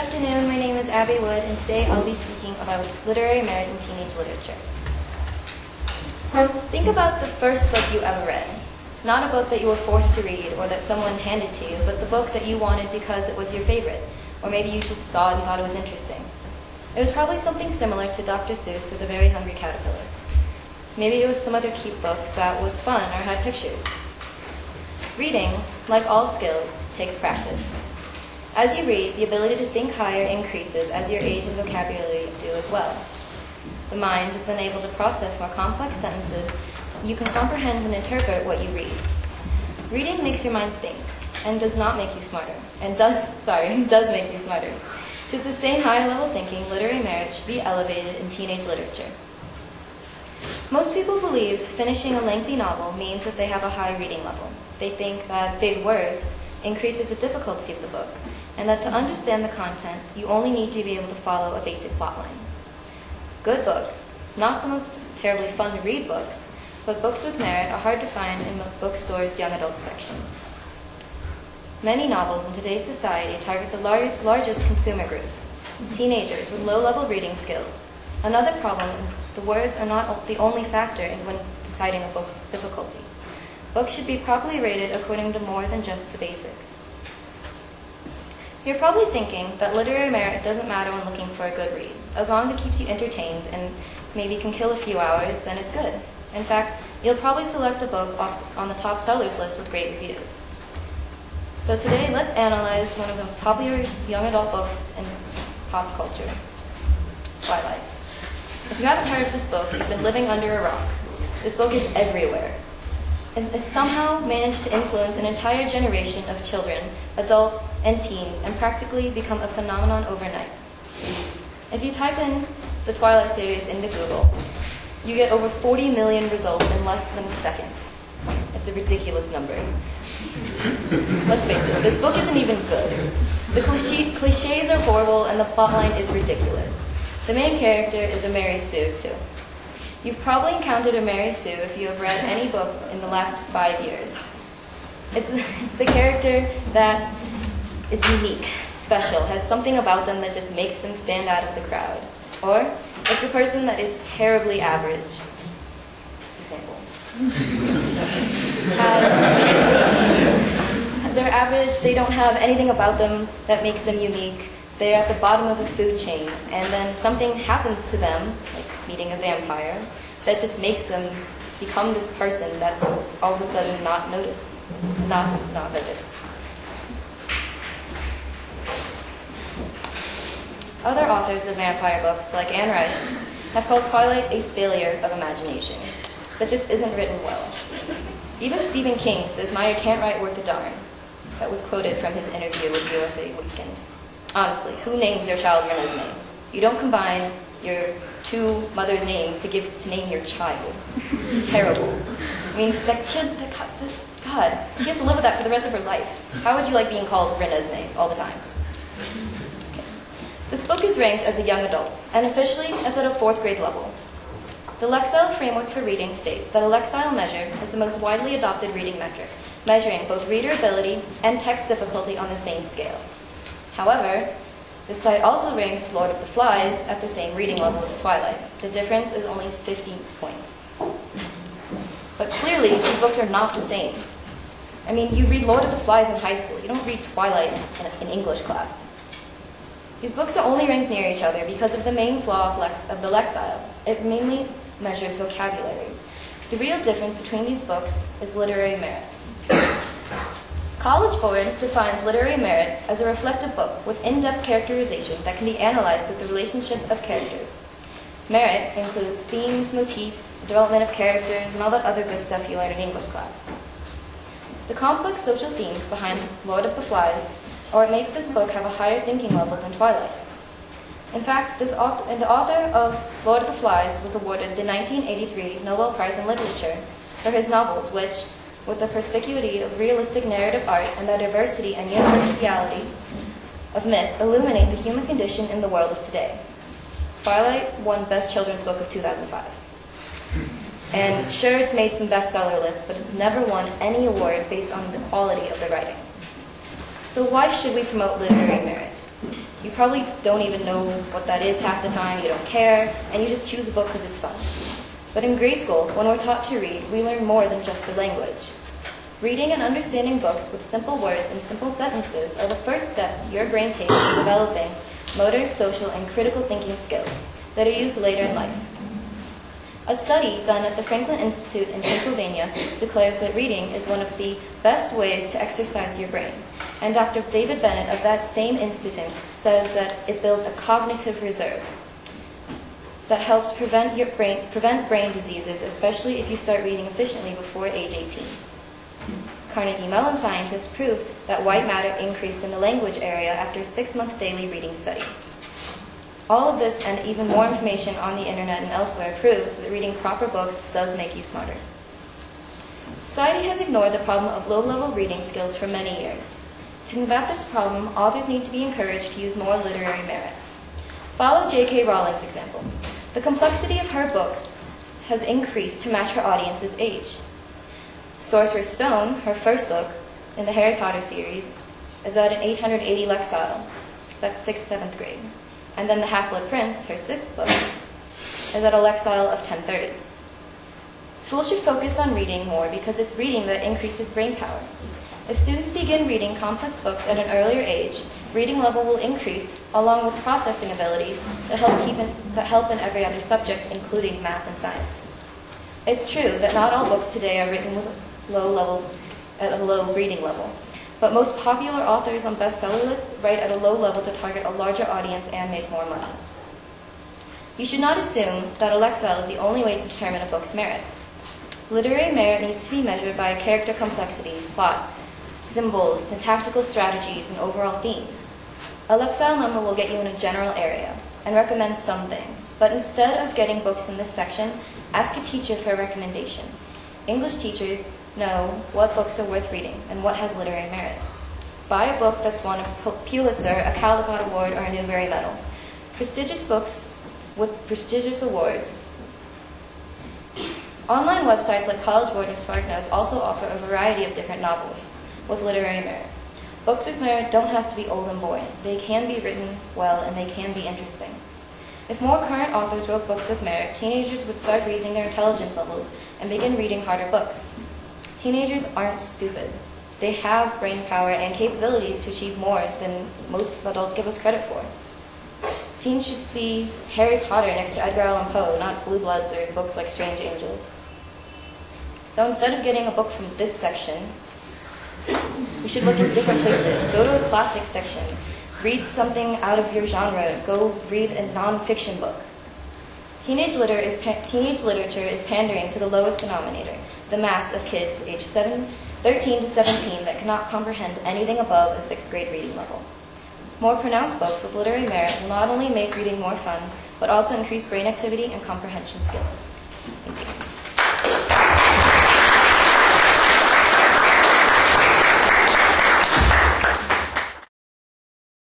afternoon, my name is Abby Wood, and today I'll be speaking about literary merit in teenage literature. Think about the first book you ever read. Not a book that you were forced to read or that someone handed to you, but the book that you wanted because it was your favorite, or maybe you just saw it and thought it was interesting. It was probably something similar to Dr. Seuss or The Very Hungry Caterpillar. Maybe it was some other cute book that was fun or had pictures. Reading, like all skills, takes practice. As you read, the ability to think higher increases as your age and vocabulary do as well. The mind is then able to process more complex sentences. You can comprehend and interpret what you read. Reading makes your mind think, and does not make you smarter, does make you smarter. To sustain higher level thinking, literary merit should be elevated in teenage literature. Most people believe finishing a lengthy novel means that they have a high reading level. They think that big words increases the difficulty of the book, and that to understand the content, you only need to be able to follow a basic plotline. Good books, not the most terribly fun to read books, but books with merit are hard to find in the bookstore's young adult section. Many novels in today's society target the largest consumer group, teenagers with low-level reading skills. Another problem is the words are not the only factor when deciding a book's difficulty. Books should be properly rated according to more than just the basics. You're probably thinking that literary merit doesn't matter when looking for a good read. As long as it keeps you entertained and maybe can kill a few hours, then it's good. In fact, you'll probably select a book on the top sellers list with great reviews. So today, let's analyze one of the most popular young adult books in pop culture, Twilight. If you haven't heard of this book, you've been living under a rock. This book is everywhere. It has somehow managed to influence an entire generation of children, adults, and teens, and practically become a phenomenon overnight. If you type in the Twilight series into Google, you get over 40 million results in less than a second. It's a ridiculous number. Let's face it, this book isn't even good. The cliches are horrible and the plotline is ridiculous. The main character is a Mary Sue, too. You've probably encountered a Mary Sue if you have read any book in the last 5 years. It's the character that is unique, special, has something about them that just makes them stand out of the crowd. Or it's a person that is terribly average. Example. They're average, they don't have anything about them that makes them unique. They're at the bottom of the food chain, and then something happens to them, like meeting a vampire, that just makes them become this person that's all of a sudden not noticed. Other authors of vampire books, like Anne Rice, have called Twilight a failure of imagination that just isn't written well. Even Stephen King says Maya can't write worth a darn. That was quoted from his interview with USA Weekend. Honestly, who names their child Rena's name? You don't combine your two mothers' names to name your child. It's terrible. I mean, God, she has to live with that for the rest of her life. How would you like being called Rena's name all the time? Okay. This book is ranked as a young adult, and officially it's at a 4th grade level. The Lexile framework for reading states that a Lexile measure is the most widely adopted reading metric, measuring both reader ability and text difficulty on the same scale. However, this site also ranks Lord of the Flies at the same reading level as Twilight. The difference is only 50 points. But clearly, these books are not the same. I mean, you read Lord of the Flies in high school. You don't read Twilight in English class. These books are only ranked near each other because of the main flaw of the Lexile. It mainly measures vocabulary. The real difference between these books is literary merit. College Board defines literary merit as a reflective book with in-depth characterization that can be analyzed with the relationship of characters. Merit includes themes, motifs, development of characters, and all that other good stuff you learn in English class. The complex social themes behind Lord of the Flies are what make this book have a higher thinking level than Twilight. In fact, the author of Lord of the Flies was awarded the 1983 Nobel Prize in Literature for his novels, which, with the perspicuity of realistic narrative art and the diversity and universality of myth, illuminate the human condition in the world of today. Twilight won Best Children's Book of 2005. And sure, it's made some bestseller lists, but it's never won any award based on the quality of the writing. So why should we promote literary merit? You probably don't even know what that is half the time, you don't care, and you just choose a book because it's fun. But in grade school, when we're taught to read, we learn more than just the language. Reading and understanding books with simple words and simple sentences are the first step your brain takes in developing motor, social, and critical thinking skills that are used later in life. A study done at the Franklin Institute in Pennsylvania declares that reading is one of the best ways to exercise your brain. And Dr. David Bennett of that same institute says that it builds a cognitive reserve that helps prevent brain diseases, especially if you start reading efficiently before age 18. Carnegie Mellon scientists proved that white matter increased in the language area after a 6-month daily reading study. All of this and even more information on the internet and elsewhere proves that reading proper books does make you smarter. Society has ignored the problem of low-level reading skills for many years. To combat this problem, authors need to be encouraged to use more literary merit. Follow J.K. Rowling's example. The complexity of her books has increased to match her audience's age. Sorcerer's Stone, her first book in the Harry Potter series, is at an 880 Lexile. That's 6th, 7th grade. And then The Half-Blood Prince, her 6th book, is at a Lexile of 1030. Schools should focus on reading more because it's reading that increases brain power. If students begin reading complex books at an earlier age, reading level will increase along with processing abilities that help in every other subject, including math and science. It's true that not all books today are written with at a low reading level, but most popular authors on bestseller lists write at a low level to target a larger audience and make more money. You should not assume that a Lexile is the only way to determine a book's merit. Literary merit needs to be measured by character complexity, plot, symbols, syntactical strategies, and overall themes. A Lexile number will get you in a general area and recommend some things, but instead of getting books in this section, ask a teacher for a recommendation. English teachers know what books are worth reading and what has literary merit. Buy a book that's won a Pulitzer, a Caldecott Award, or a Newbery Medal. Prestigious books with prestigious awards. Online websites like College Board and SparkNotes also offer a variety of different novels with literary merit. Books with merit don't have to be old and boring. They can be written well and they can be interesting. If more current authors wrote books with merit, teenagers would start raising their intelligence levels and begin reading harder books. Teenagers aren't stupid. They have brain power and capabilities to achieve more than most adults give us credit for. Teens should see Harry Potter next to Edgar Allan Poe, not Blue Bloods or books like Strange Angels. So instead of getting a book from this section, we should look in different places. Go to a classics section. Read something out of your genre. Go read a non-fiction book. Teenage literature is pandering to the lowest denominator, the mass of kids aged 13 to 17 that cannot comprehend anything above a 6th grade reading level. More pronounced books with literary merit will not only make reading more fun, but also increase brain activity and comprehension skills. Thank you.